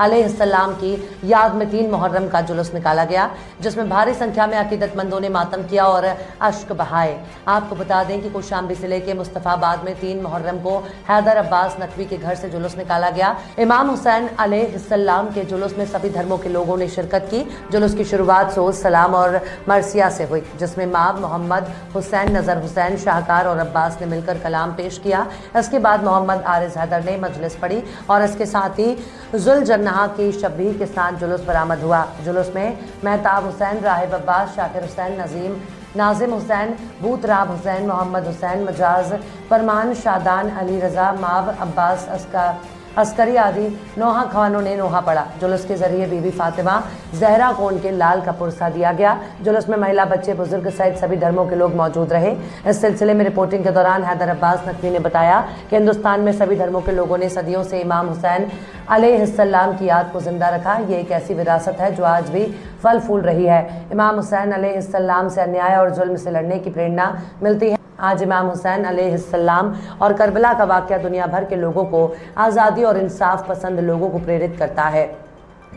علیہ السلام کی یاد میں 3 محرم کا جلوس نکالا گیا، جس میں بھاری سنکھیا میں عقیدت مندوں نے ماتم کیا اور اشک بہائے۔ آپ کو بتا دیں کہ کوشامبی ضلع کے مصطفیٰ آباد میں 3 محرم کو حیدر عباس نقوی کے گھر سے جلوس نکالا گیا۔ امام حسین علیہ السلام کے جلوس میں سبھی دھرموں کے لوگوں نے شرکت کی۔ جلوس کی شروعات سوز، سلام اور مرثیہ سے ہوئی، جس میں امام محمد حسین، نظر حسین، شاہکار اور عباس نے مل کر کلام پیش کیا۔ اس کے بعد محمد عارض حیدر نے مجلس پڑھی اور اس کے ساتھ ہی ذوالجناح کی شبیہ کے ساتھ جلوس برآمد ہوا۔ جلوس میں مہتاب حسین، راہب عباس، شاکر حسین، ناظم حسین، بوت راب حسین، محمد حسین، مجاز، فرمان، شادان، علی رضا، ماو، عباس عسکری آدی نوحہ خوانوں نے نوحہ پڑھا۔ جلوس کے ذریعے بی بی فاطمہ زہرا کون کے لال کا پرسہ دیا گیا۔ جلوس میں مہیلا، بچے، بزرگ سمیت سبھی دھرموں کے لوگ موجود رہے۔ اس سلسلے میں رپورٹنگ کے دوران حیدر عباس نقوی نے بتایا کہ ہندوستان میں سبھی دھرموں کے لوگوں نے صدیوں سے امام حسین علیہ السلام کی یاد کو زندہ رکھا۔ یہ ایک ایسی وراثت ہے جو آج بھی پھل پھول رہی ہے۔ امام حسین علیہ السلام سے انیائے اور ظلم سے لڑنے کی پریرنا ملتی ہے۔ آج امام حسین علیہ السلام اور کربلا کا واقعہ دنیا بھر کے لوگوں کو، آزادی اور انصاف پسند لوگوں کو پریرت کرتا ہے۔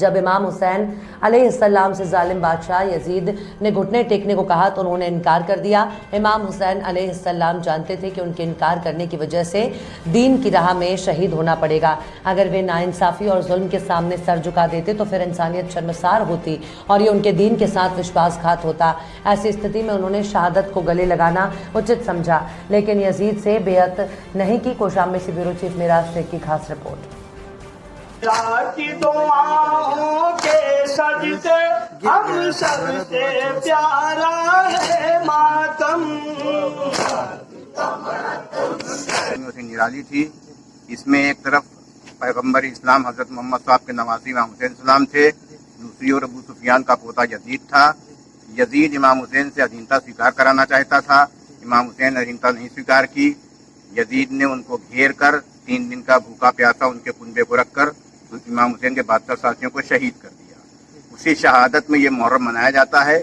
جب امام حسین علیہ السلام سے ظالم بادشاہ یزید نے گھٹنے ٹیکنے کو کہا تو انہوں نے انکار کر دیا۔ امام حسین علیہ السلام جانتے تھے کہ ان کے انکار کرنے کی وجہ سے دین کی راہ میں شہید ہونا پڑے گا۔ اگر وہ ناانصافی اور ظلم کے سامنے سر جھکا دیتے تو پھر انسانیت شرمسار ہوتی اور یہ ان کے دین کے ساتھ وشواس گھات ہوتا۔ ایسی استھتی میں انہوں نے شہادت کو گلے لگانا اچت سمجھا، لیکن یزید سے بیعت نہیں کی۔ کوشامبی سے بیورو چیف میراج شیخ کی خاص رپورٹ۔ کی دعاؤں کے سجدے ہم سب سے پیارا ہے ماتم۔ نرالی تھی، اس میں ایک طرف پیغمبر اسلام حضرت محمد صاحب کے نوازی امام حسین السلام تھے، دوسری اور ابو سفیان کا پوتا یزید تھا۔ یزید امام حسین سے ادھینتا سویکار کرانا چاہتا تھا، امام حسین ادھینتا نہیں سویکار کی۔ یزید نے ان کو گھیر کر 3 دن کا بھوکا پیاسا ان کے کنبے کو رکھ کر امام حسین کے 72 ساتھیوں کو شہید کر دیا۔ اسی شہادت میں یہ محرم منایا جاتا ہے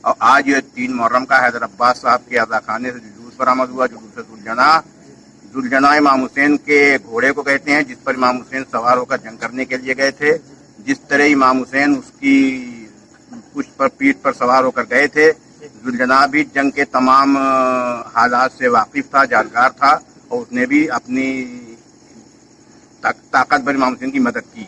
اور آج یہ 3 محرم کا حیدر عباس صاحب کے عزاخانے سے جلوس برآمد ہوا، جلوس ذوالجناح امام حسین کے گھوڑے کو کہتے ہیں، جس پر امام حسین سوار ہو کر جنگ کرنے کے لیے گئے تھے۔ جس طرح امام حسین اس کی پشت پر پیٹھ پر سوار ہو کر گئے تھے، ذوالجناح بھی جنگ کے تمام حالات سے واقف تھا، جانکار تھا، اور اس نے بھی اپنی طاقت بھر امام حسین کی مدد کی۔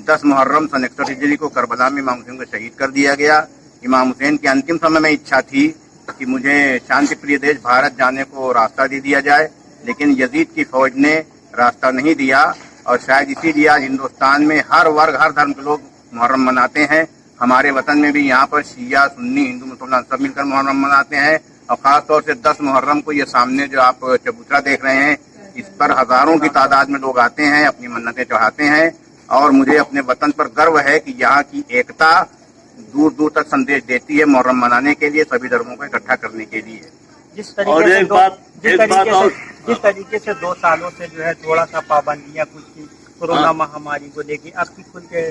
10 محرم سن 61 ہجری کو کربلا میں امام حسین کو شہید کر دیا گیا۔ امام حسین کی انتم سمے میں اچھا تھی کہ مجھے شانتی پریہ دیش بھارت جانے کو راستہ دے دیا جائے، لیکن یزید کی فوج نے راستہ نہیں دیا، اور شاید اسی لیے آج ہندوستان میں ہر ورگ، ہر دھرم کے لوگ محرم مناتے ہیں۔ ہمارے وطن میں بھی یہاں پر شیعہ، سنی، ہندو، مسلمان سب مل کر محرم مناتے ہیں، اور خاص طور سے 10 محرم کو یہ سامنے جو آپ چبوترا دیکھ رہے ہیں، اس پر ہزاروں کی تعداد میں لوگ آتے ہیں، اپنی منتیں چڑھاتے ہیں، اور مجھے اپنے وطن پر گرو ہے کہ یہاں کی ایکتا دور دور تک سندیش دیتی ہے محرم منانے کے لیے، سبھی دھرموں کو اکٹھا کرنے کے لیے۔ جس طریقے سے 2 سالوں سے جو ہے تھوڑا سا پابندیاں کچھ کی کورونا مہاماری کو لے کے، اب کی کھل کے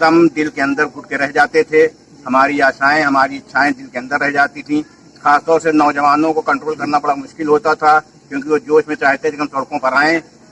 دم دل کے اندر گھٹ کے رہ جاتے تھے، ہماری آشائیں، ہماری اچھائیں دل کے اندر رہ جاتی تھیں۔ خاص طور سے نوجوانوں کو کنٹرول کرنا بڑا مشکل ہوتا تھا، کیونکہ وہ جوش میں چاہتے تھے کہ ہم سڑکوں پر آئیں،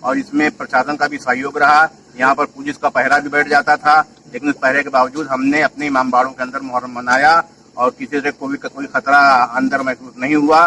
اور اس میں پرشاسن کا بھی سہیوگ رہا۔ یہاں پر پولیس کا پہرا بھی بیٹھ جاتا تھا، لیکن اس پہرے کے باوجود ہم نے اپنے امام باڑوں کے اندر محرم منایا، اور کسی سے کوئی خطرہ اندر محسوس نہیں ہوا۔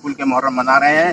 کھل کے محرم منا رہے ہیں،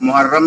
محرم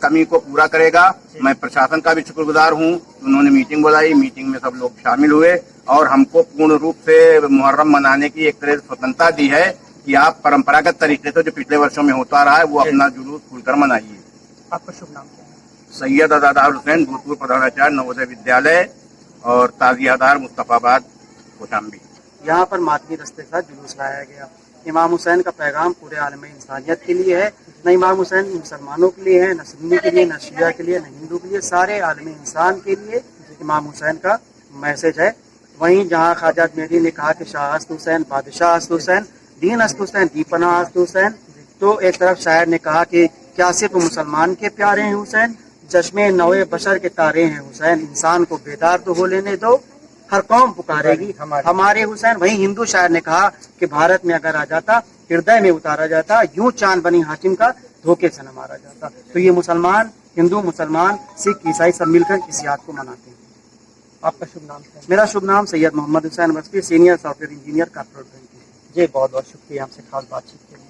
کمی کو پورا کرے گا۔ میں پرشاسن کا بھی شکر گزار ہوں، انہوں نے میٹنگ بلائی، میٹنگ میں سب لوگ شامل ہوئے اور ہم کو پورن روپ سے محرم منانے کی ایک طرح سے سوتنتا دی ہے کہ آپ پرمپراگت طریقے سے جو پچھلے ورشوں میں ہوتا رہا ہے وہ اپنا جلوس کھل کر منائیے۔ آپ کا شبھ نام کیا ہے؟ سید آزادار حسین، بھوتپور پردھاناچاریہ نوودے ودیالیہ اور تعزیہ دار مصطفیٰ آباد کوشامبی۔ یہاں پر ماتمی دستے کے ساتھ جلوس لایا گیا۔ امام حسین کا پیغام پورے عالم انسانیت کے لیے ہے، نہ امام حسین مسلمانوں کے لیے ہے، نہ سنی کے لیے، نہ شیعہ کے لیے، نہ ہندو کے لیے، سارے عالم انسان کے لیے امام حسین کا میسج ہے۔ وہیں جہاں خواجہ میری نے کہا کہ شاہ است حسین، بادشاہ است حسین، دین است حسین، دیپنا است حسین، تو ایک طرف شاعر نے کہا کہ کیا صرف مسلمان کے پیارے ہیں حسین، چشمے نوے بشر کے تارے ہیں حسین، انسان کو بیدار تو ہو لینے دو، ہر قوم پکارے گی ہمارے حسین۔ وہیں ہندو شاعر نے کہا کہ بھارت میں اگر آ جاتا ہردے میں اتارا جاتا، یوں چاند بنی حاکم کا دھوکے سے نہ مارا جاتا۔ تو یہ مسلمان، ہندو، مسلمان، سکھ، عیسائی سب مل کر اس یاد کو مناتے ہیں۔ آپ کا شبھ نام ہے؟ میرا شبھ نام Syed Mohammad Hussain Wasfi, senior software engineer corporate banking. جی بہت بہت شکریہ ہم سے خاص بات چیت کے لیے۔